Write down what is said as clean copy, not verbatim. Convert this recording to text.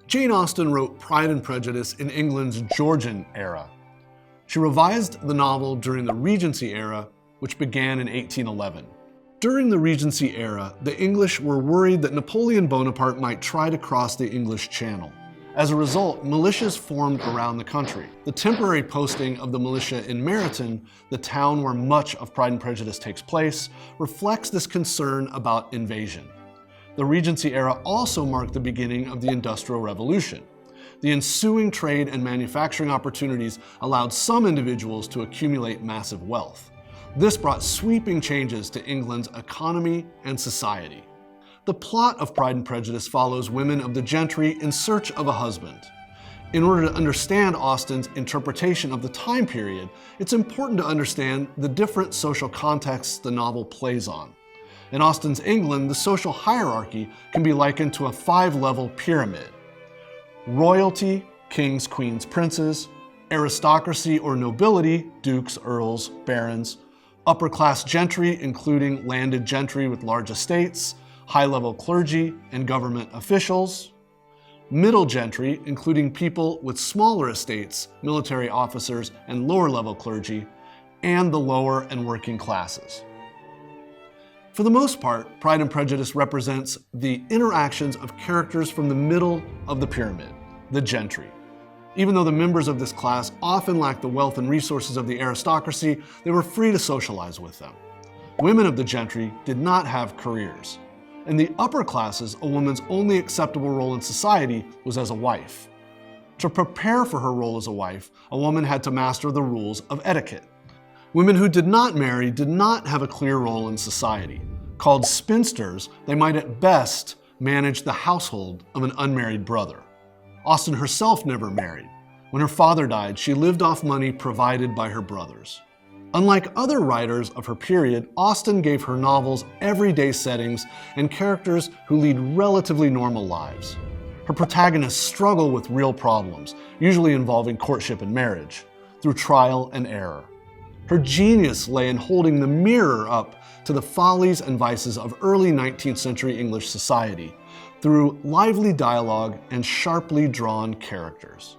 Jane Austen wrote Pride and Prejudice in England's Georgian era. She revised the novel during the Regency era, which began in 1811. During the Regency era, the English were worried that Napoleon Bonaparte might try to cross the English Channel. As a result, militias formed around the country. The temporary posting of the militia in Meryton, the town where much of Pride and Prejudice takes place, reflects this concern about invasion. The Regency era also marked the beginning of the Industrial Revolution. The ensuing trade and manufacturing opportunities allowed some individuals to accumulate massive wealth. This brought sweeping changes to England's economy and society. The plot of Pride and Prejudice follows women of the gentry in search of a husband. In order to understand Austen's interpretation of the time period, it's important to understand the different social contexts the novel plays on. In Austen's England, the social hierarchy can be likened to a 5-level pyramid. Royalty, kings, queens, princes; aristocracy or nobility, dukes, earls, barons; upper-class gentry, including landed gentry with large estates; high-level clergy and government officials; middle gentry, including people with smaller estates, military officers, and lower-level clergy; and the lower and working classes. For the most part, Pride and Prejudice represents the interactions of characters from the middle of the pyramid, the gentry. Even though the members of this class often lacked the wealth and resources of the aristocracy, they were free to socialize with them. Women of the gentry did not have careers. In the upper classes, a woman's only acceptable role in society was as a wife. To prepare for her role as a wife, a woman had to master the rules of etiquette. Women who did not marry did not have a clear role in society. Called spinsters, they might at best manage the household of an unmarried brother. Austen herself never married. When her father died, she lived off money provided by her brothers. Unlike other writers of her period, Austen gave her novels everyday settings and characters who lead relatively normal lives. Her protagonists struggle with real problems, usually involving courtship and marriage, through trial and error. Her genius lay in holding the mirror up to the follies and vices of early 19th century English society through lively dialogue and sharply drawn characters.